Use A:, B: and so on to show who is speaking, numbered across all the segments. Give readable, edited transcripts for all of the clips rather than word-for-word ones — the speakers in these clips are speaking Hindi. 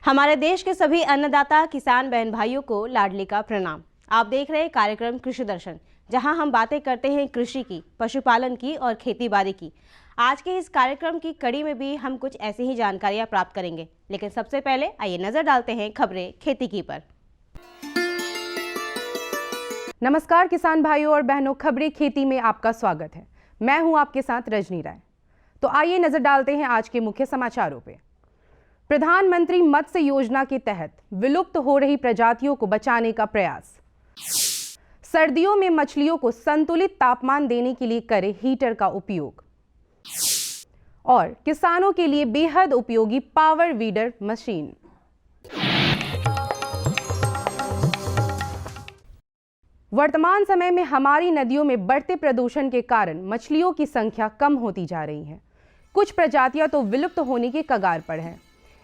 A: हमारे देश के सभी अन्नदाता किसान बहन भाइयों को लाडली का प्रणाम। आप देख रहे हैं कार्यक्रम कृषि दर्शन, जहां हम बातें करते हैं कृषि की, पशुपालन की और खेतीबाड़ी की। आज के इस कार्यक्रम की कड़ी में भी हम कुछ ऐसी ही जानकारियां प्राप्त करेंगे, लेकिन सबसे पहले आइए नजर डालते हैं खबरें खेती की पर।
B: नमस्कार किसान भाइयों और बहनों, खबरें खेती में आपका स्वागत है। मैं हूं आपके साथ रजनी राय। तो आइए नजर डालते हैं आज के मुख्य समाचारों पे। प्रधानमंत्री मत्स्य योजना के तहत विलुप्त हो रही प्रजातियों को बचाने का प्रयास। सर्दियों में मछलियों को संतुलित तापमान देने के लिए करें हीटर का उपयोग। और किसानों के लिए बेहद उपयोगी पावर वीडर मशीन। वर्तमान समय में हमारी नदियों में बढ़ते प्रदूषण के कारण मछलियों की संख्या कम होती जा रही है। कुछ प्रजातियां तो विलुप्त होने के कगार पर हैं।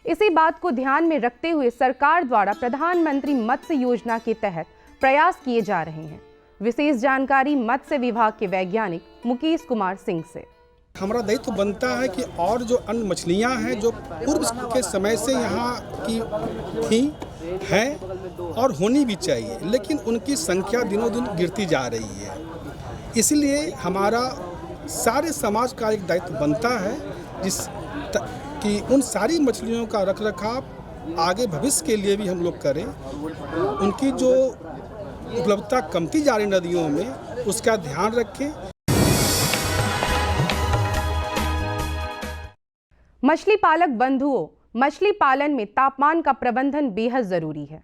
B: इसी बात को ध्यान में रखते हुए सरकार द्वारा प्रधानमंत्री मत्स्य योजना के तहत प्रयास किए जा रहे हैं। विशेष जानकारी मत्स्य विभाग के वैज्ञानिक मुकेश कुमार सिंह से।
C: हमारा दायित्व बनता है कि और जो अन्य मछलियां हैं जो पूर्व के समय से यहाँ की थी हैं और होनी भी चाहिए, लेकिन उनकी संख्या दिनों दिन गिरती जा रही है। इसलिए हमारा सारे समाज का एक दायित्व बनता है कि उन सारी मछलियों का रखरखाव आगे भविष्य के लिए भी हम लोग करें। उनकी जो उपलब्धता कमती जा रही नदियों में, उसका ध्यान रखें।
B: मछली पालक बंधुओं, मछली पालन में तापमान का प्रबंधन बेहद जरूरी है।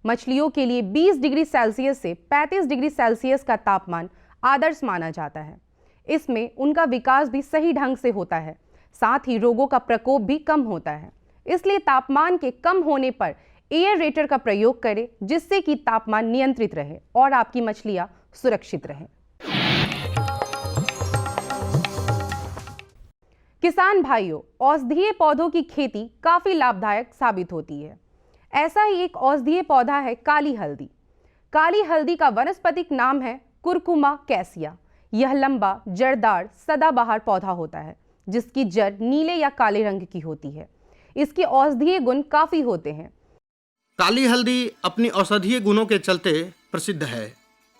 B: मछलियों के लिए 20 डिग्री सेल्सियस से 35 डिग्री सेल्सियस का तापमान आदर्श माना जाता है। इसमें उनका विकास भी सही ढंग से होता है, साथ ही रोगों का प्रकोप भी कम होता है। इसलिए तापमान के कम होने पर एयर रेटर का प्रयोग करें, जिससे कि तापमान नियंत्रित रहे और आपकी मछलियां सुरक्षित रहें। किसान भाइयों, औषधीय पौधों की खेती काफी लाभदायक साबित होती है। ऐसा ही एक औषधीय पौधा है काली हल्दी। काली हल्दी का वानस्पतिक नाम है कुरकुमा कैसिया। यह लंबा, जड़दार, सदाबहार पौधा होता है, जिसकी जड़ नीले या काले रंग की होती है। इसके औषधीय गुण काफी होते हैं।
D: काली हल्दी अपनी औषधीय गुणों के चलते प्रसिद्ध है।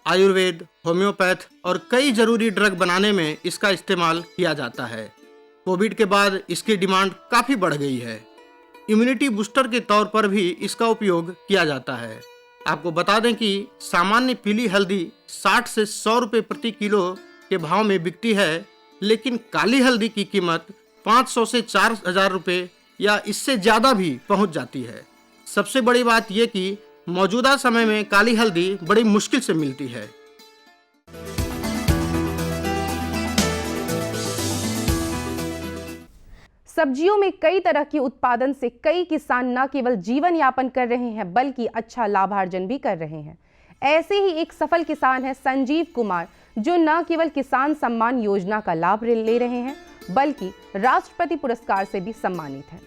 D: आयुर्वेद, होम्योपैथ और कई जरूरी ड्रग बनाने में इसका इस्तेमाल किया जाता है। कोविड के बाद इसकी डिमांड काफी बढ़ गई है। इम्यूनिटी बूस्टर के तौर पर भी इसका उपयोग किया जाता है। आपको बता दें कि सामान्य पीली हल्दी 60 से 100 रुपये प्रति किलो के भाव में बिकती है, लेकिन काली हल्दी की कीमत 500 से 4000 रुपये या इससे ज़्यादा भी पहुंच जाती है। सबसे बड़ी बात यह कि मौजूदा समय में काली हल्दी बड़ी मुश्किल से मिलती है।
B: सब्जियों में कई तरह के उत्पादन से कई किसान न केवल जीवन यापन कर रहे हैं, बल्कि अच्छा लाभार्जन भी कर रहे हैं। ऐसे ही एक सफल किसान है संजीव कुमार, जो न केवल किसान सम्मान योजना का लाभ ले रहे हैं, बल्कि राष्ट्रपति पुरस्कार से भी सम्मानित हैं।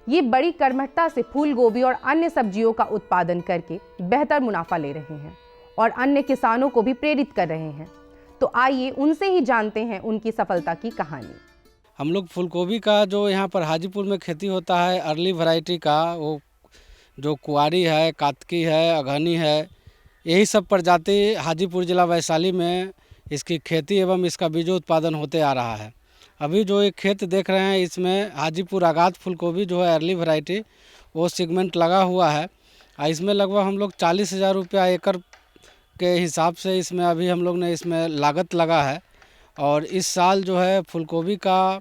B: ये बड़ी कर्मठता से फूल गोभी और अन्य सब्जियों का उत्पादन करके बेहतर मुनाफा ले रहे हैं और अन्य किसानों को भी प्रेरित कर रहे हैं। तो आइए उनसे ही जानते हैं उनकी सफलता की कहानी।
E: हम लोग फूलगोभी का जो यहाँ पर हाजीपुर में खेती होता है, अर्ली वैरायटी का, वो जो कुआरी है, कातकी है, अघनी है, यही सब प्रजाति हाजीपुर जिला वैशाली में इसकी खेती एवं इसका बीजो उत्पादन होते आ रहा है। अभी जो एक खेत देख रहे हैं, इसमें हाजीपुर आगात फूलगोभी जो है अर्ली वैरायटी, वो सेगमेंट लगा हुआ है। इसमें लगभग हम लोग 40,000 रुपया एकड़ के हिसाब से इसमें अभी हम लोग ने इसमें लागत लगा है। और इस साल जो है फूलगोभी का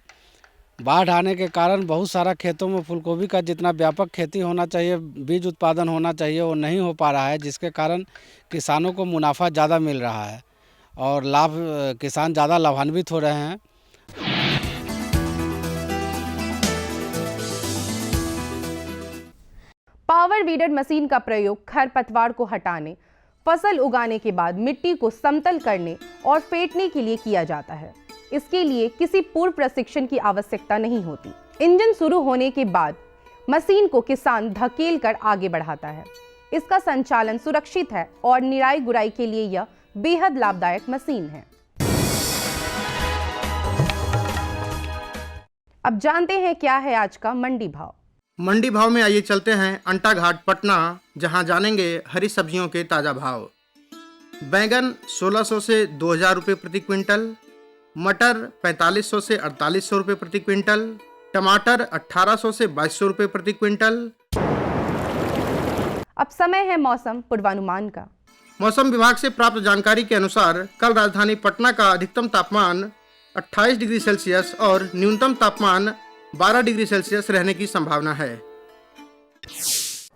E: बाढ़ आने के कारण बहुत सारा खेतों में फूलगोभी का जितना व्यापक खेती होना चाहिए, बीज उत्पादन होना चाहिए, वो नहीं हो पा रहा है, जिसके कारण किसानों को मुनाफा ज़्यादा मिल रहा है और किसान ज़्यादा लाभान्वित हो रहे हैं।
B: पावर वीडर मशीन का प्रयोग खरपतवार को हटाने, फसल उगाने के बाद मिट्टी को समतल करने और फेंटने के लिए किया जाता है। इसके लिए किसी पूर्व प्रशिक्षण की आवश्यकता नहीं होती। इंजन शुरू होने के बाद मशीन को किसान धकेल कर आगे बढ़ाता है। इसका संचालन सुरक्षित है और निराई गुड़ाई के लिए यह बेहद लाभदायक मशीन है। अब जानते हैं क्या है आज का मंडी भाव।
D: मंडी भाव में आइए चलते हैं अंटा घाट पटना, जहां जानेंगे हरी सब्जियों के ताज़ा भाव। बैंगन 1600 से 2000 रुपये प्रति क्विंटल, मटर 4500 से 4800 रुपये प्रति क्विंटल, टमाटर 1800 से 2200 रुपये प्रति क्विंटल।
B: अब समय है मौसम पूर्वानुमान का।
D: मौसम विभाग से प्राप्त जानकारी के अनुसार कल राजधानी पटना का अधिकतम तापमान 28 डिग्री सेल्सियस और न्यूनतम तापमान 12 डिग्री सेल्सियस रहने की संभावना है।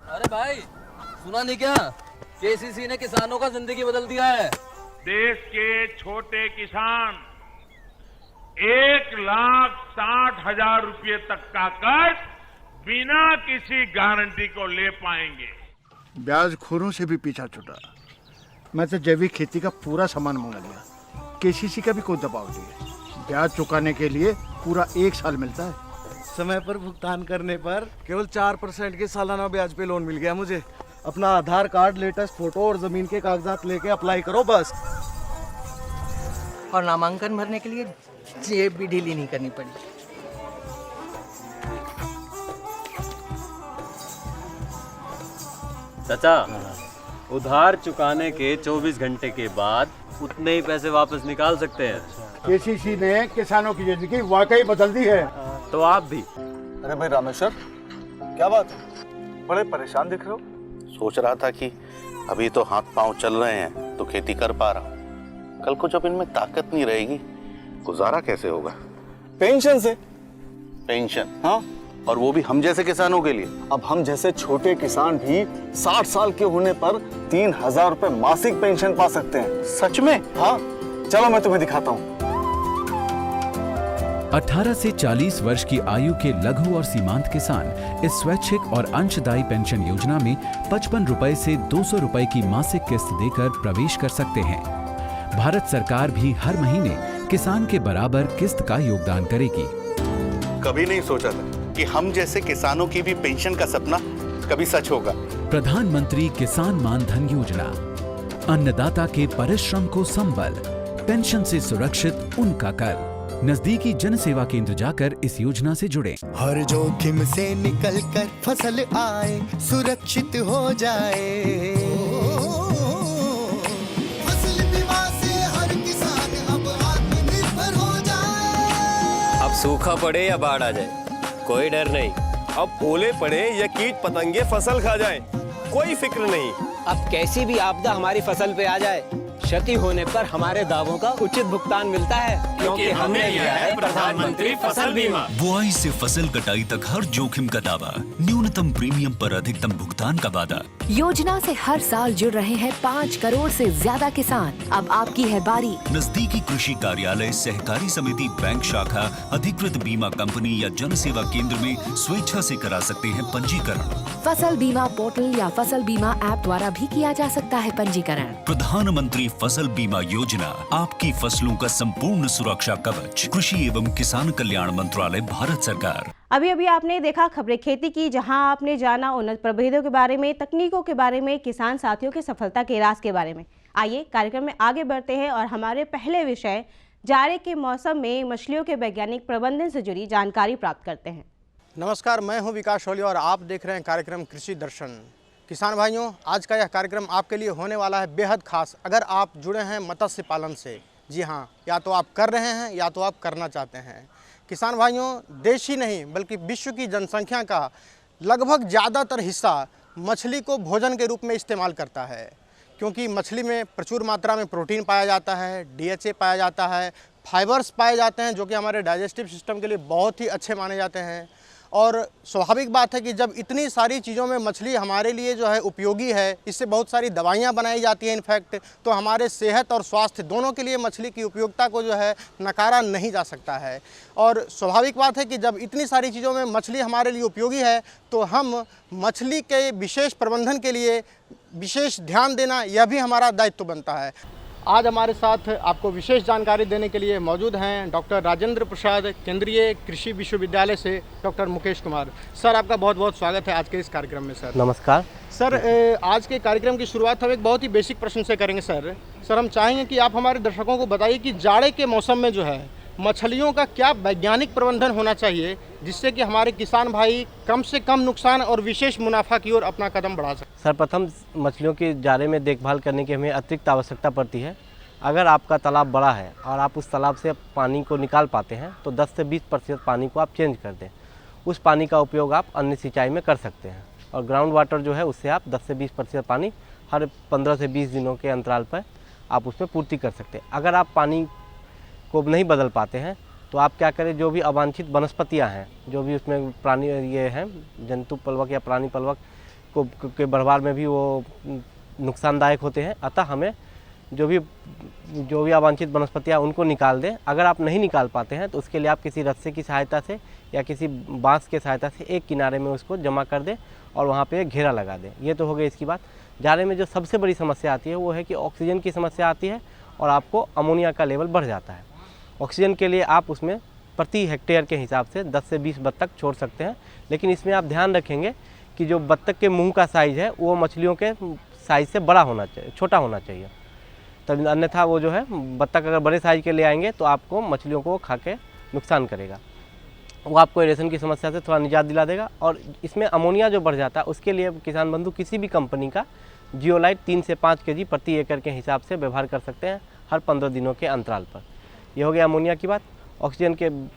F: अरे भाई, सुना नहीं क्या? केसीसी ने किसानों का जिंदगी बदल दिया है।
G: देश के छोटे किसान 1,60,000 रुपये तक का कर्ज बिना किसी गारंटी को ले पाएंगे।
H: ब्याज खोरों से भी पीछा छूटा। मैं तो जैविक खेती का पूरा सामान मंगा लिया। केसीसी का भी कोई दबाव नहीं है। ब्याज चुकाने के लिए पूरा 1 साल मिलता है।
I: समय पर भुगतान करने पर केवल 4% के सालाना ब्याज पे लोन मिल गया मुझे। अपना आधार कार्ड, लेटेस्ट फोटो और जमीन के कागजात लेके अप्लाई करो बस।
J: और नामांकन भरने के लिए जेब भी ढीली नहीं करनी पड़ी।
K: चाचा, उधार चुकाने के 24 घंटे के बाद उतने ही पैसे वापस निकाल सकते हैं।
H: केसीसी ने किसानों की जिंदगी वाकई बदल दी है।
K: तो आप भी।
I: अरे भाई रामेश्वर, क्या बात है? बड़े परेशान दिख रहे हो।
L: सोच रहा था कि अभी तो हाथ पांव चल रहे हैं तो खेती कर पा रहा हूँ, कल को जब इनमें ताकत नहीं रहेगी गुजारा कैसे होगा?
I: पेंशन से।
L: पेंशन? हाँ, और वो भी हम जैसे किसानों के लिए।
I: अब हम जैसे छोटे किसान भी 60 साल के होने पर 3000 रुपए मासिक पेंशन पा सकते हैं।
L: सच में?
I: हाँ, चलो मैं तुम्हें दिखाता हूँ।
M: 18 से 40 वर्ष की आयु के लघु और सीमांत किसान इस स्वैच्छिक और अंशदायी पेंशन योजना में 55 रुपए से 200 रुपए की मासिक किस्त देकर प्रवेश कर सकते हैं। भारत सरकार भी हर महीने किसान के बराबर किस्त का योगदान करेगी।
L: कभी नहीं सोचा था कि हम जैसे किसानों की भी पेंशन का सपना कभी सच होगा।
M: प्रधानमंत्री किसान मान धन योजना, अन्नदाता के परिश्रम को संबल, पेंशन से सुरक्षित उनका कर। नजदीकी जन सेवा केंद्र जाकर इस योजना से जुड़े।
N: हर जोखिम से निकल कर फसल आए, सुरक्षित हो जाए। फसल बीमा से हर किसान अब आत्मनिर्भर हो जाए।
K: अब सूखा पड़े या बाढ़ आ जाए, कोई डर नहीं।
O: अब ओले पड़े या कीट पतंगे फसल खा जाए, कोई फिक्र नहीं।
P: अब कैसी भी आपदा हमारी फसल पे आ जाए, क्षति होने पर हमारे दावों का उचित भुगतान मिलता है, क्योंकि हमने लिया है प्रधानमंत्री फसल बीमा।
Q: बुआई से फसल कटाई तक हर जोखिम का दावा, न्यूनतम प्रीमियम पर अधिकतम भुगतान का वादा।
R: योजना से हर साल जुड़ रहे हैं 5 करोड़ से ज्यादा किसान। अब आपकी है बारी।
Q: नजदीकी कृषि कार्यालय, सहकारी समिति, बैंक शाखा, अधिकृत बीमा कंपनी या जन सेवा केंद्र में स्वेच्छा से करा सकते हैं पंजीकरण।
R: फसल बीमा पोर्टल या फसल बीमा ऐप द्वारा भी किया जा सकता है पंजीकरण।
Q: प्रधानमंत्री फसल बीमा योजना, आपकी फसलों का संपूर्ण सुरक्षा कवच। कृषि एवं किसान कल्याण मंत्रालय, भारत सरकार।
A: अभी अभी आपने देखा खबरें खेती की, जहां आपने जाना उन्नत प्रभेदों के बारे में, तकनीकों के बारे में, किसान साथियों की सफलता के राज के बारे में। आइए कार्यक्रम में आगे बढ़ते हैं और हमारे पहले विषय जाड़े के मौसम में मछलियों के वैज्ञानिक प्रबंधन से जुड़ी जानकारी प्राप्त करते हैं।
D: नमस्कार, मैं हूं विकास ओली और आप देख रहे हैं कार्यक्रम कृषि दर्शन। किसान भाइयों, आज का यह कार्यक्रम आपके लिए होने वाला है बेहद खास। अगर आप जुड़े हैं मत्स्य पालन से, जी हाँ, या तो आप कर रहे हैं या तो आप करना चाहते हैं। किसान भाइयों, देश ही नहीं बल्कि विश्व की जनसंख्या का लगभग ज़्यादातर हिस्सा मछली को भोजन के रूप में इस्तेमाल करता है, क्योंकि मछली में प्रचुर मात्रा में प्रोटीन पाया जाता है, DHA पाया जाता है, फाइबर्स पाए जाते हैं जो कि हमारे डाइजेस्टिव सिस्टम के लिए बहुत ही अच्छे माने जाते हैं। और स्वाभाविक बात है कि जब इतनी सारी चीज़ों में मछली हमारे लिए जो है उपयोगी है, इससे बहुत सारी दवाइयाँ बनाई जाती हैं इनफैक्ट, तो हमारे सेहत और स्वास्थ्य दोनों के लिए मछली की उपयोगिता को जो है नकारा नहीं जा सकता है। और स्वाभाविक बात है कि जब इतनी सारी चीज़ों में मछली हमारे लिए उपयोगी है तो हम मछली के विशेष प्रबंधन के लिए विशेष ध्यान देना यह भी हमारा दायित्व बनता है। आज हमारे साथ आपको विशेष जानकारी देने के लिए मौजूद हैं डॉक्टर राजेंद्र प्रसाद, केंद्रीय कृषि विश्वविद्यालय से डॉक्टर मुकेश कुमार। सर, आपका बहुत बहुत स्वागत है आज के इस कार्यक्रम में। सर
K: नमस्कार।
D: सर, आज के कार्यक्रम की शुरुआत हम एक बहुत ही बेसिक प्रश्न से करेंगे। सर हम चाहेंगे कि आप हमारे दर्शकों को बताइए कि जाड़े के मौसम में जो है मछलियों का क्या वैज्ञानिक प्रबंधन होना चाहिए जिससे कि हमारे किसान भाई कम से कम नुकसान और विशेष मुनाफा की ओर अपना कदम बढ़ा सकें।
K: सर्वप्रथम मछलियों की जाड़े में देखभाल करने की हमें अतिरिक्त आवश्यकता पड़ती है। अगर आपका तालाब बड़ा है और आप उस तालाब से पानी को निकाल पाते हैं तो 10 से 20% पानी को आप चेंज कर दें। उस पानी का उपयोग आप अन्य सिंचाई में कर सकते हैं और ग्राउंड वाटर जो है उससे आप 10 से 20% पानी हर 15 से 20 दिनों के अंतराल पर आप उसमें पूर्ति कर सकते हैं। अगर आप पानी को नहीं बदल पाते हैं तो आप क्या करें, जो भी अवांछित वनस्पतियां हैं, जो भी उसमें प्राणी ये हैं जंतु पलवक या प्राणी पलवक को के बढ़वार में भी वो नुकसानदायक होते हैं। अतः हमें जो भी अवांछित वनस्पतियां उनको निकाल दें। अगर आप नहीं निकाल पाते हैं तो उसके लिए आप किसी रस्से की सहायता से या किसी बांस के सहायता से एक किनारे में उसको जमा कर दें और वहाँ पे घेरा लगा दें। ये तो हो गई इसकी बात। जाड़े में जो सबसे बड़ी समस्या आती है वो है कि ऑक्सीजन की समस्या आती है और आपको अमोनिया का लेवल बढ़ जाता है। ऑक्सीजन के लिए आप उसमें प्रति हेक्टेयर के हिसाब से 10 से 20 बत्तख छोड़ सकते हैं, लेकिन इसमें आप ध्यान रखेंगे कि जो बत्तख के मुंह का साइज़ है वो मछलियों के साइज़ से बड़ा होना चाहिए, छोटा होना चाहिए। तब अन्यथा वो जो है बत्तख अगर बड़े साइज़ के ले आएंगे तो आपको मछलियों को खा के नुकसान करेगा। वो आपको एरेशन की समस्या से थोड़ा निजात दिला देगा। और इसमें अमोनिया जो बढ़ जाता है उसके लिए किसान बंधु किसी भी कंपनी का जियोलाइट 3 से 5 kg प्रति एकड़ के हिसाब से व्यवहार कर सकते हैं हर 15 दिनों के अंतराल पर। ये हो गया अमोनिया की बात। ऑक्सीजन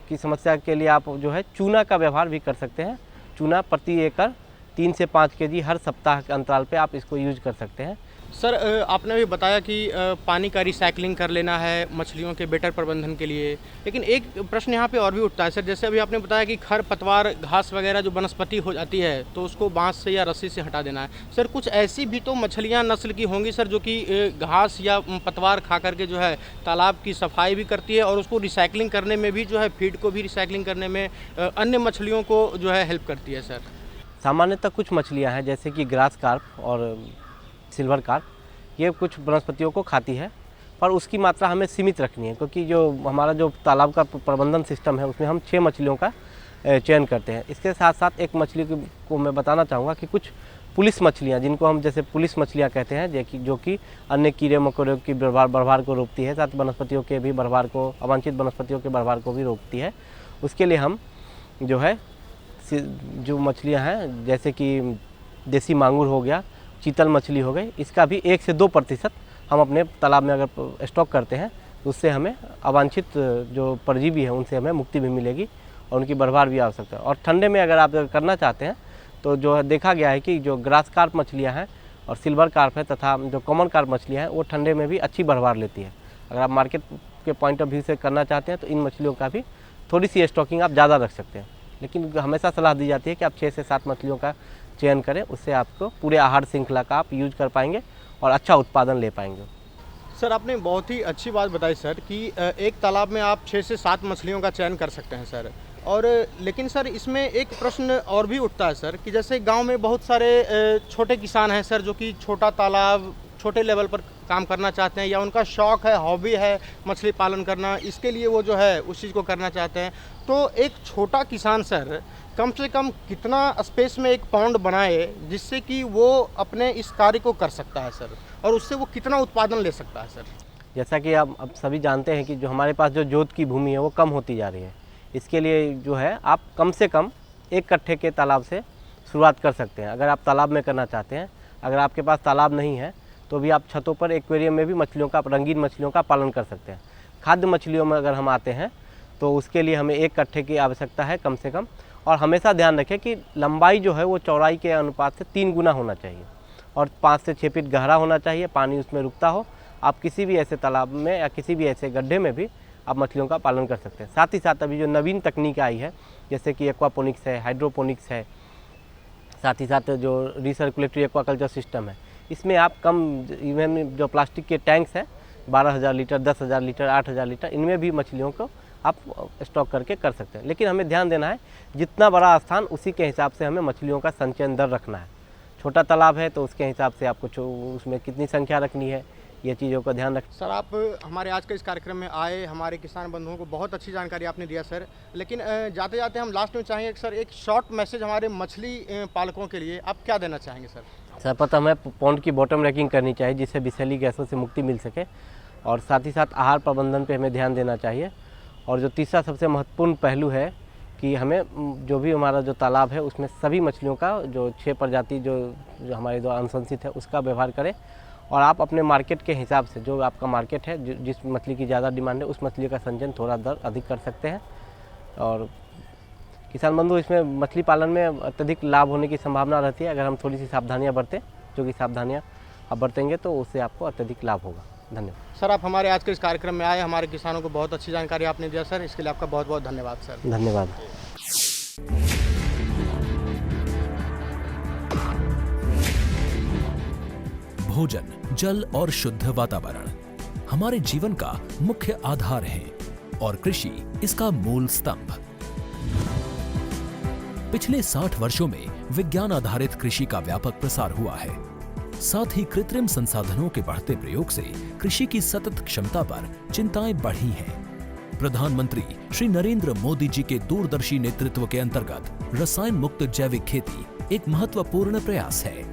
K: की समस्या के लिए आप जो है चूना का व्यवहार भी कर सकते हैं। चूना प्रति एकड़ 3 से 5 kg हर सप्ताह के अंतराल पे आप इसको यूज कर सकते हैं।
D: सर, आपने भी बताया कि पानी का रिसाइकलिंग कर लेना है मछलियों के बेटर प्रबंधन के लिए, लेकिन एक प्रश्न यहाँ पे और भी उठता है सर। जैसे अभी आपने बताया कि खर पतवार घास वगैरह जो वनस्पति हो जाती है तो उसको बांस से या रस्सी से हटा देना है। सर, कुछ ऐसी भी तो मछलियाँ नस्ल की होंगी सर जो कि घास या पतवार खा करके जो है तालाब की सफाई भी करती है और उसको रिसाइकलिंग करने में भी जो है फीड को भी रिसाइकलिंग करने में अन्य मछलियों को जो है हेल्प करती है। सर,
K: सामान्यतः कुछ मछलियाँ हैं जैसे कि ग्रास कार्प और सिल्वर कार्प, ये कुछ वनस्पतियों को खाती है, पर उसकी मात्रा हमें सीमित रखनी है क्योंकि जो हमारा जो तालाब का प्रबंधन सिस्टम है उसमें हम 6 मछलियों का चयन करते हैं। इसके साथ साथ एक मछली को मैं बताना चाहूँगा कि कुछ पुलिस मछलियाँ, जिनको हम जैसे पुलिस मछलियाँ कहते हैं, जो कि अन्य कीड़े मकोड़ों की बढ़वार को रोकती है, साथ वनस्पतियों के भी बढ़वार को, अवांछित वनस्पतियों के बढ़वार को भी रोकती है। उसके लिए हम जो है जो मछलियाँ हैं जैसे कि देसी मांगुर हो गया, चीतल मछली हो गई, इसका भी 1 से 2% हम अपने तालाब में अगर स्टॉक करते हैं तो उससे हमें अवांछित जो परजीवी है उनसे हमें मुक्ति भी मिलेगी और उनकी बढ़वार भी आ सकता है। और ठंडे में अगर आप करना चाहते हैं तो जो देखा गया है कि जो ग्रास कार्प मछलियाँ हैं और सिल्वर कार्प है तथा जो कॉमन कार्प मछलियाँ हैं वो ठंडे में भी अच्छी बढ़वार लेती है। अगर आप मार्केट के पॉइंट ऑफ व्यू से करना चाहते हैं तो इन मछलियों का भी थोड़ी सी स्टॉकिंग आप ज़्यादा रख सकते हैं, लेकिन हमेशा सलाह दी जाती है कि आप 6 से 7 मछलियों का चयन करें, उससे आपको पूरे आहार श्रृंखला का आप यूज कर पाएंगे और अच्छा उत्पादन ले पाएंगे।
D: सर, आपने बहुत ही अच्छी बात बताई सर कि एक तालाब में आप 6 से 7 मछलियों का चयन कर सकते हैं सर। और लेकिन सर इसमें एक प्रश्न और भी उठता है सर कि जैसे गांव में बहुत सारे छोटे किसान हैं सर जो कि छोटा तालाब, छोटे लेवल पर काम करना चाहते हैं या उनका शौक़ है, हॉबी है मछली पालन करना, इसके लिए वो जो है उस चीज़ को करना चाहते हैं। तो एक छोटा किसान सर कम से कम कितना स्पेस में एक पॉन्ड बनाए जिससे कि वो अपने इस कार्य को कर सकता है सर, और उससे वो कितना उत्पादन ले सकता है सर?
K: जैसा कि आप अब सभी जानते हैं कि जो हमारे पास जो जोत की भूमि है वो कम होती जा रही है। इसके लिए जो है आप कम से कम 1 कट्ठे के तालाब से शुरुआत कर सकते हैं अगर आप तालाब में करना चाहते हैं। अगर आपके पास तालाब नहीं है तो भी आप छतों पर एक्वेरियम में भी मछलियों का, रंगीन मछलियों का पालन कर सकते हैं। खाद्य मछलियों में अगर हम आते हैं तो उसके लिए हमें 1 कट्ठे की आवश्यकता है कम से कम। और हमेशा ध्यान रखें कि लंबाई जो है वो चौड़ाई के अनुपात से 3 गुना होना चाहिए और 5 से 6 फीट गहरा होना चाहिए, पानी उसमें रुकता हो। आप किसी भी ऐसे तालाब में या किसी भी ऐसे गड्ढे में भी आप मछलियों का पालन कर सकते हैं। साथ ही साथ अभी जो नवीन तकनीक आई है, जैसे कि एक्वापोनिक्स है, हाइड्रोपोनिक्स है, साथ ही साथ जो रिसर्कुलेटरी एक्वाकल्चर सिस्टम है, इसमें आप कम, इवन जो प्लास्टिक के टैंक्स हैं 12,000 लीटर, 10,000 लीटर, 8,000 लीटर, इनमें भी मछलियों को आप स्टॉक करके कर सकते हैं। लेकिन हमें ध्यान देना है, जितना बड़ा स्थान उसी के हिसाब से हमें मछलियों का संचयन दर रखना है। छोटा तालाब है तो उसके हिसाब से आपको उसमें कितनी संख्या रखनी है, ये चीज़ों का ध्यान रखें।
S: सर, आप हमारे आज के इस कार्यक्रम में आए, हमारे किसान बंधुओं को बहुत अच्छी जानकारी आपने दिया सर। लेकिन जाते जाते हम लास्ट में चाहेंगे सर, एक शॉर्ट मैसेज हमारे मछली पालकों के लिए आप क्या देना चाहेंगे सर?
K: सर्वप्रथम हमें पॉन्ड की बॉटम रैकिंग करनी चाहिए, जिससे विषैली गैसों से मुक्ति मिल सके, और साथ ही साथ आहार प्रबंधन पे हमें ध्यान देना चाहिए। और जो तीसरा सबसे महत्वपूर्ण पहलू है कि हमें जो भी हमारा जो तालाब है उसमें सभी मछलियों का जो 6 प्रजाति जो हमारे द्वारा अनुशंसित है उसका व्यवहार करें, और आप अपने मार्केट के हिसाब से, जो आपका मार्केट है, जिस मछली की ज़्यादा डिमांड है उस मछली का संचयन थोड़ा दर अधिक कर सकते हैं। और किसान बंधु, इसमें मछली पालन में अत्यधिक लाभ होने की संभावना रहती है अगर हम थोड़ी सी सावधानियाँ बरतें, जो कि सावधानियाँ आप बरतेंगे तो उससे आपको अत्यधिक लाभ होगा। धन्यवाद
S: सर, आप हमारे आज के इस कार्यक्रम में आए, हमारे किसानों को बहुत अच्छी जानकारी आपने दिया सर, इसके लिए आपका बहुत बहुत धन्यवाद सर।
K: धन्यवाद।
M: भोजन, जल और शुद्ध वातावरण हमारे जीवन का मुख्य आधार है और कृषि इसका मूल स्तंभ। पिछले 60 वर्षों में विज्ञान आधारित कृषि का व्यापक प्रसार हुआ है। साथ ही कृत्रिम संसाधनों के बढ़ते प्रयोग से कृषि की सतत क्षमता पर चिंताएं बढ़ी हैं। प्रधानमंत्री श्री नरेंद्र मोदी जी के दूरदर्शी नेतृत्व के अंतर्गत रसायन मुक्त जैविक खेती एक महत्वपूर्ण प्रयास है।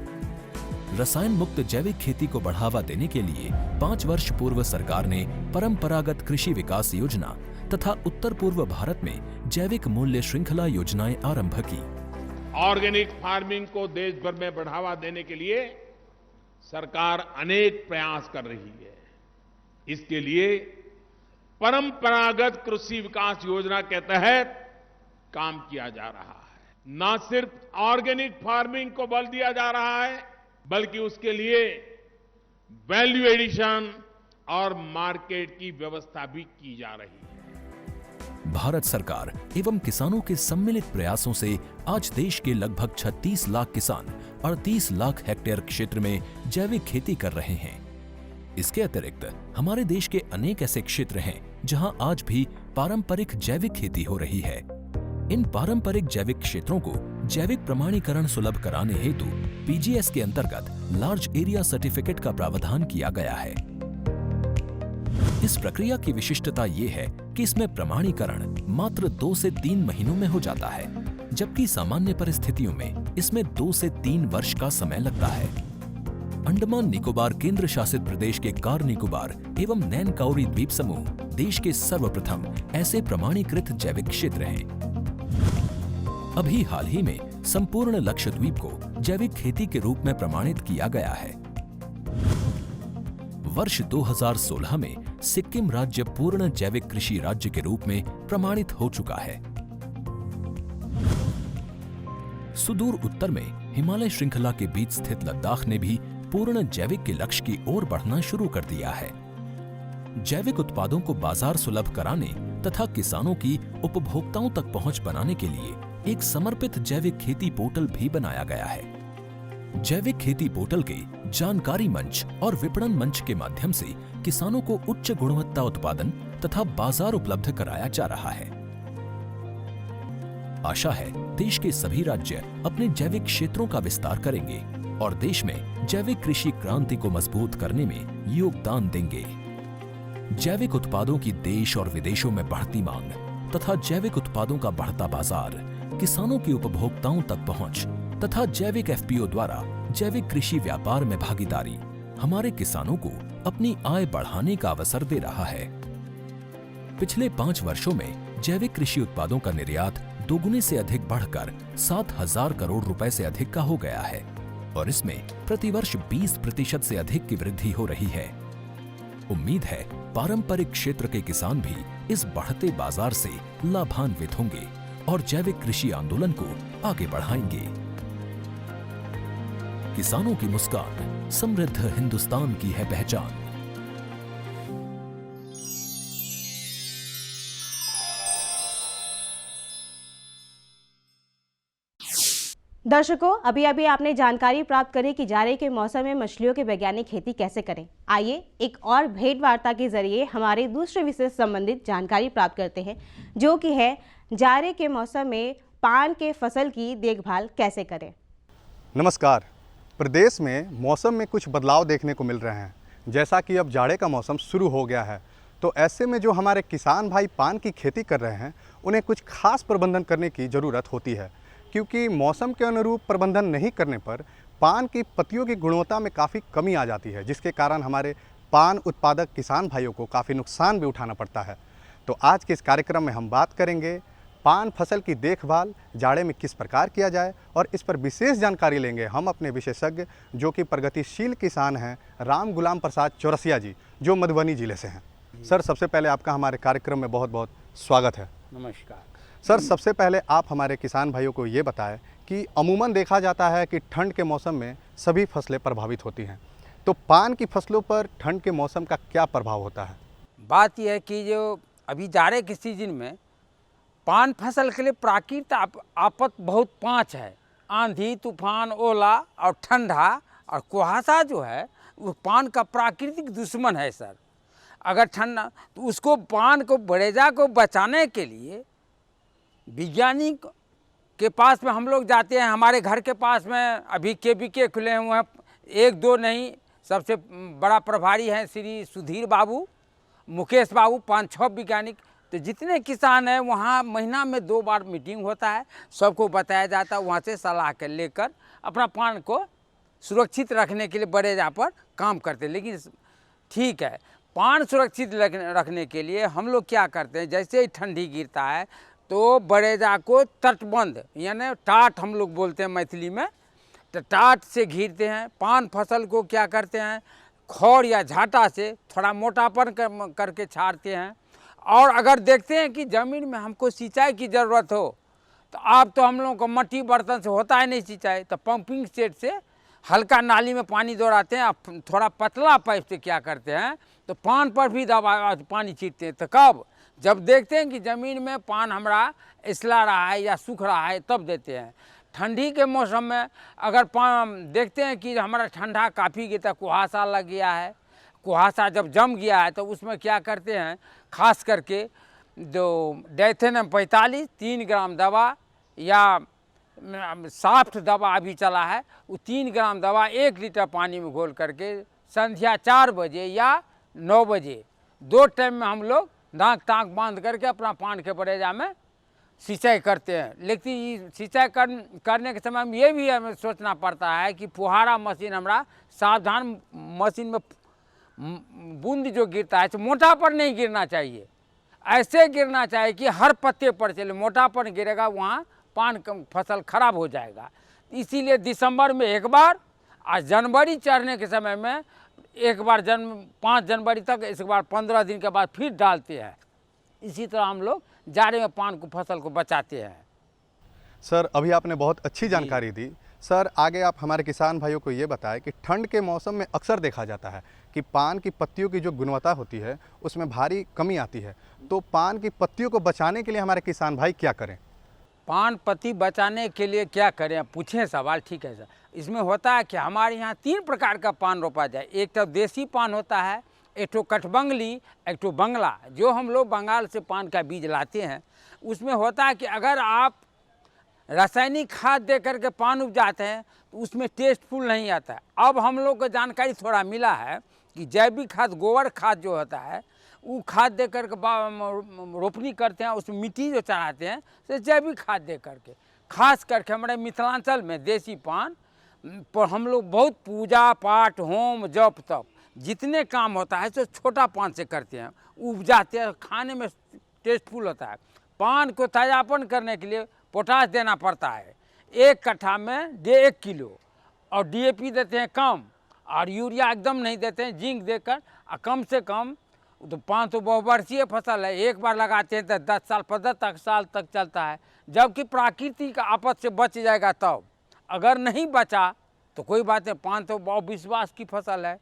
M: रसायन मुक्त जैविक खेती को बढ़ावा देने के लिए 5 वर्ष पूर्व सरकार ने परंपरागत कृषि विकास योजना तथा उत्तर पूर्व भारत में जैविक मूल्य श्रृंखला योजनाएं आरंभ की।
G: ऑर्गेनिक फार्मिंग को देश भर में बढ़ावा देने के लिए सरकार अनेक प्रयास कर रही है। इसके लिए परंपरागत कृषि विकास योजना के तहत काम किया जा रहा है। न सिर्फ ऑर्गेनिक फार्मिंग को बल दिया जा रहा है, बल्कि उसके लिए वैल्यू एडिशन और मार्केट की व्यवस्था भी की जा रही है।
M: भारत सरकार एवं किसानों के सम्मिलित प्रयासों से आज देश के लगभग 36 लाख किसान 38 लाख हेक्टेयर क्षेत्र में जैविक खेती कर रहे हैं। इसके अतिरिक्त हमारे देश के अनेक ऐसे क्षेत्र हैं जहां आज भी पारंपरिक जैविक खेती हो रही है। इन पारंपरिक जैविक क्षेत्रों को जैविक प्रमाणीकरण सुलभ कराने हेतु पीजीएस के अंतर्गत लार्ज एरिया सर्टिफिकेट का प्रावधान किया गया है। इस प्रक्रिया की विशिष्टता ये है कि इसमें प्रमाणीकरण मात्र 2 से 3 महीनों में हो जाता है, जबकि सामान्य परिस्थितियों में इसमें 2 से 3 वर्ष का समय लगता है। अंडमान निकोबार केंद्र शासित प्रदेश के कार निकोबार एवं नैन काउरी द्वीप समूह देश के सर्वप्रथम ऐसे प्रमाणीकृत जैविक क्षेत्र हैं। अभी हाल ही में संपूर्ण लक्षद्वीप को जैविक खेती के रूप में प्रमाणित किया गया है। वर्ष 2016 में सिक्किम राज्य पूर्ण जैविक कृषि राज्य के रूप में प्रमाणित हो चुका है। सुदूर उत्तर में हिमालय श्रृंखला के बीच स्थित लद्दाख ने भी पूर्ण जैविक के लक्ष्य की ओर बढ़ना शुरू कर दिया है। जैविक उत्पादों को बाजार सुलभ कराने तथा किसानों की उपभोक्ताओं तक पहुंच बनाने के लिए एक समर्पित जैविक खेती पोर्टल भी बनाया गया है। जैविक खेती पोर्टल के जानकारी मंच और विपणन मंच के माध्यम से किसानों को उच्च गुणवत्ता उत्पादन तथा बाजार उपलब्ध कराया जा रहा है। आशा है देश के सभी राज्य अपने जैविक क्षेत्रों का विस्तार करेंगे और देश में जैविक कृषि क्रांति को मजबूत करने में योगदान देंगे। जैविक उत्पादों की देश और विदेशों में बढ़ती मांग तथा जैविक उत्पादों का बढ़ता बाजार, किसानों की उपभोक्ताओं तक पहुंच तथा जैविक एफपीओ द्वारा जैविक कृषि व्यापार में भागीदारी हमारे किसानों को अपनी आय बढ़ाने का अवसर दे रहा है। पिछले 5 वर्षों में जैविक कृषि उत्पादों का निर्यात दोगुने से अधिक बढ़कर 7,000 करोड़ रुपए से अधिक का हो गया है और इसमें प्रतिवर्ष 20% से अधिक की वृद्धि हो रही है। उम्मीद है पारंपरिक क्षेत्र के किसान भी इस बढ़ते बाजार से लाभान्वित होंगे और जैविक कृषि आंदोलन को आगे बढ़ाएंगे। किसानों की मुस्कान समृद्ध हिंदुस्तान की है पहचान।
A: दर्शकों, अभी अभी आपने जानकारी प्राप्त करी कि जाड़े के मौसम में मछलियों की वैज्ञानिक खेती कैसे करें। आइए एक और भेंट वार्ता के जरिए हमारे दूसरे विषय से संबंधित जानकारी प्राप्त करते हैं, जो कि है जाड़े के मौसम में पान के फसल की देखभाल कैसे करें।
T: नमस्कार। प्रदेश में मौसम में कुछ बदलाव देखने को मिल रहे हैं। जैसा कि अब जाड़े का मौसम शुरू हो गया है, तो ऐसे में जो हमारे किसान भाई पान की खेती कर रहे हैं, उन्हें कुछ खास प्रबंधन करने की ज़रूरत होती है, क्योंकि मौसम के अनुरूप प्रबंधन नहीं करने पर पान की पत्तियों की गुणवत्ता में काफ़ी कमी आ जाती है, जिसके कारण हमारे पान उत्पादक किसान भाइयों को काफ़ी नुकसान भी उठाना पड़ता है। तो आज के इस कार्यक्रम में हम बात करेंगे पान फसल की देखभाल जाड़े में किस प्रकार किया जाए, और इस पर विशेष जानकारी लेंगे हम अपने विशेषज्ञ जो कि प्रगतिशील किसान हैं राम गुलाम प्रसाद चौरसिया जी, जो मधुबनी जिले से हैं। सर, सबसे पहले आपका हमारे कार्यक्रम में बहुत बहुत स्वागत है।
U: नमस्कार
T: सर, सबसे पहले आप हमारे किसान भाइयों को ये बताएं कि अमूमन देखा जाता है कि ठंड के मौसम में सभी फसलें प्रभावित होती हैं, तो पान की फसलों पर ठंड के मौसम का क्या प्रभाव होता है?
U: बात यह है कि जो अभी जाड़े के सीजन में पान फसल के लिए प्राकृतिक आफत बहुत 5 है। आंधी, तूफान, ओला और ठंडा और कुहासा जो है वो पान का प्राकृतिक दुश्मन है सर। अगर ठंडा तो उसको पान को बड़ेजा को बचाने के लिए वैज्ञानिक के पास में हम लोग जाते हैं। हमारे घर के पास में अभी KVK खुले हुए हैं, 1-2 नहीं, सबसे बड़ा प्रभारी हैं श्री सुधीर बाबू, मुकेश बाबू, 5-6 वैज्ञानिक। तो जितने किसान हैं वहाँ महीना में 2 बार मीटिंग होता है, सबको बताया जाता है, वहाँ से सलाह कर लेकर अपना पान को सुरक्षित रखने के लिए बड़ेजा पर काम करते हैं। लेकिन ठीक है, पान सुरक्षित रखने के लिए हम लोग क्या करते हैं, जैसे ही ठंडी गिरता है तो बड़ेजा को तटबंध यानी टाट हम लोग बोलते हैं मैथिली में, तो टाट से घिरते हैं। पान फसल को क्या करते हैं, खौर या झाटा से थोड़ा मोटापन करके छाड़ते हैं। और अगर देखते हैं कि ज़मीन में हमको सिंचाई की ज़रूरत हो, तो अब तो हम लोगों को मट्टी बर्तन से होता है नहीं सिंचाई, तो पंपिंग सेट से हल्का नाली में पानी दौड़ाते हैं। अब थोड़ा पतला पाइप से क्या करते हैं, तो पान पर भी दबा पानी छींटते हैं। तो कब, जब देखते हैं कि ज़मीन में पान हमारा इसला रहा है या सूख रहा है, तब देते हैं। ठंडी के मौसम में अगर पान देखते हैं कि हमारा ठंडा काफ़ी गिरता, कुहासा लग गया है, कुहासा जब जम गया है, तो उसमें क्या करते हैं, खास करके जो डाइथेनम 45 3 ग्राम दवा या सॉफ्ट दवा अभी चला है, वो 3 ग्राम दवा 1 लीटर पानी में घोल करके संध्या 4 बजे या 9 बजे 2 टाइम में हम लोग नाक ताक बांध करके अपना पान के बड़ेजा में सिंचाई करते हैं। लेकिन सिंचाई करने के समय में ये भी हमें सोचना पड़ता है कि फुहारा मशीन हमारा सावधान मशीन में बूंद जो गिरता है तो मोटा पर नहीं गिरना चाहिए, ऐसे गिरना चाहिए कि हर पत्ते पर चले। मोटा पर गिरेगा वहाँ पान का फसल खराब हो जाएगा। इसीलिए दिसंबर में एक बार और जनवरी चढ़ने के समय में एक बार 5 जनवरी तक, इस बार 15 दिन के बाद फिर डालते हैं। इसी तरह हम लोग जाड़े में पान को फसल को बचाते हैं।
T: सर, अभी आपने बहुत अच्छी जानकारी दी। सर, आगे आप हमारे किसान भाइयों को ये बताएं कि ठंड के मौसम में अक्सर देखा जाता है कि पान की पत्तियों की जो गुणवत्ता होती है उसमें भारी कमी आती है, तो पान की पत्तियों को बचाने के लिए हमारे किसान भाई क्या करें?
U: पान पत्ती बचाने के लिए क्या करें, पूछें सवाल, ठीक है सर। इसमें होता है कि हमारे यहाँ 3 प्रकार का पान रोपा जाए। एक तो देसी पान होता है, एक तो कठबंगली, एक तो बंगला, जो हम लोग बंगाल से पान का बीज लाते हैं। उसमें होता है कि अगर आप रासायनिक खाद दे करके पान उपजाते हैं तो उसमें टेस्टफुल नहीं आता है। अब हम लोग को जानकारी थोड़ा मिला है कि जैविक खाद, गोबर खाद जो होता है, वो खाद दे करके रोपनी करते हैं, उसमें मिट्टी जो चढ़ाते हैं तो जैविक खाद दे करके। खास करके हमारे मिथिलांचल में देसी पान पर हम लोग बहुत पूजा पाठ, होम, जप तप जितने काम होता है तो छोटा पान से करते हैं, उपजाते हैं, खाने में टेस्टफुल होता है। पान को ताजापन करने के लिए पोटाश देना पड़ता है। 1 कट्ठा में 1 किलो, और DAP देते हैं कम, और यूरिया एकदम नहीं देते हैं, जिंक देकर। और कम से कम तो पान तो बहुवर्षीय फसल है, एक बार लगाते हैं तो 10 साल 15 साल तक चलता है। जबकि प्राकृतिक आफत से बच जाएगा तब, अगर नहीं बचा तो कोई बात नहीं, पान तो बहुत विश्वास की फसल है।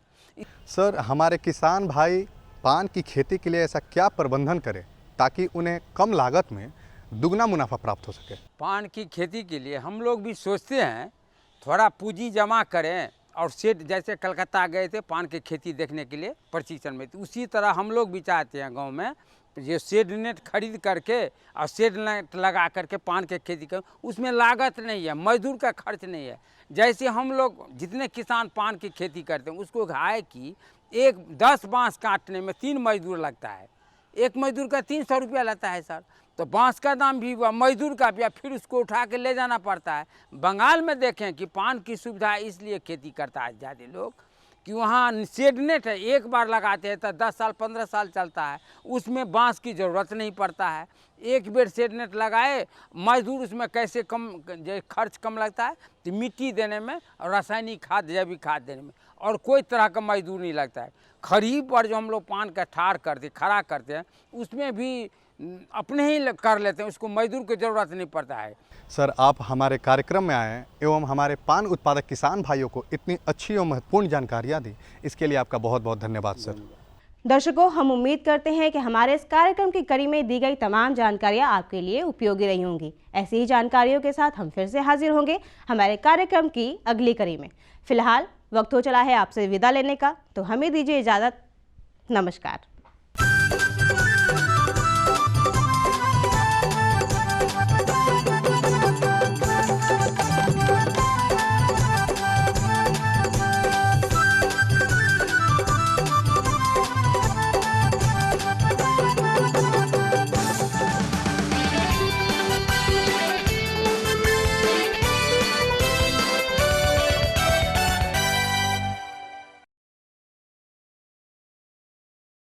T: सर, हमारे किसान भाई पान की खेती के लिए ऐसा क्या प्रबंधन करें ताकि उन्हें कम लागत में दुगना मुनाफा प्राप्त हो सके।
U: पान की खेती के लिए हम लोग भी सोचते हैं थोड़ा पूंजी जमा करें और सेठ, जैसे कलकत्ता गए थे पान की खेती देखने के लिए प्रशिक्षण में, तो उसी तरह हम लोग भी चाहते हैं गांव में जो शेड नेट खरीद करके और शेड नेट लगा करके पान की खेती करें। उसमें लागत नहीं है, मजदूर का खर्च नहीं है। जैसे हम लोग जितने किसान पान की खेती करते हैं उसको है कि 10 बांस काटने में 3 मजदूर लगता है, एक मजदूर का 300 रुपया लगता है सर। तो बांस का दाम भी हुआ, मजदूर का भी, फिर उसको उठा के ले जाना पड़ता है। बंगाल में देखें कि पान की सुविधा इसलिए खेती करता है ज़्यादा लोग कि वहाँ शेड नेट है, एक बार लगाते हैं तो 10 साल 15 साल चलता है, उसमें बांस की ज़रूरत नहीं पड़ता है। एक बेर शेड नेट लगाए, मजदूर उसमें कैसे कम खर्च कम लगता है, तो मिट्टी देने में और रासायनिक खाद जैविक खाद देने में, और कोई तरह का मजदूर नहीं लगता है। खरीफ पर जो हम लोग पान का ठार करते खड़ा करते हैं उसमें भी अपने ही कर लेते हैं, उसको मजदूर की ज़रूरत नहीं पड़ता है।
T: सर, आप हमारे कार्यक्रम में आए एवं हमारे पान उत्पादक किसान भाइयों को इतनी अच्छी और महत्वपूर्ण जानकारियाँ दी, इसके लिए आपका बहुत बहुत धन्यवाद सर।
A: दर्शकों, हम उम्मीद करते हैं कि हमारे इस कार्यक्रम की कड़ी में दी गई तमाम जानकारियां आपके लिए उपयोगी रही होंगी। ऐसी ही जानकारियों के साथ हम फिर से हाजिर होंगे हमारे कार्यक्रम की अगली कड़ी में। फिलहाल वक्त हो चला है आपसे विदा लेने का, तो हमें दीजिए इजाज़त। नमस्कार।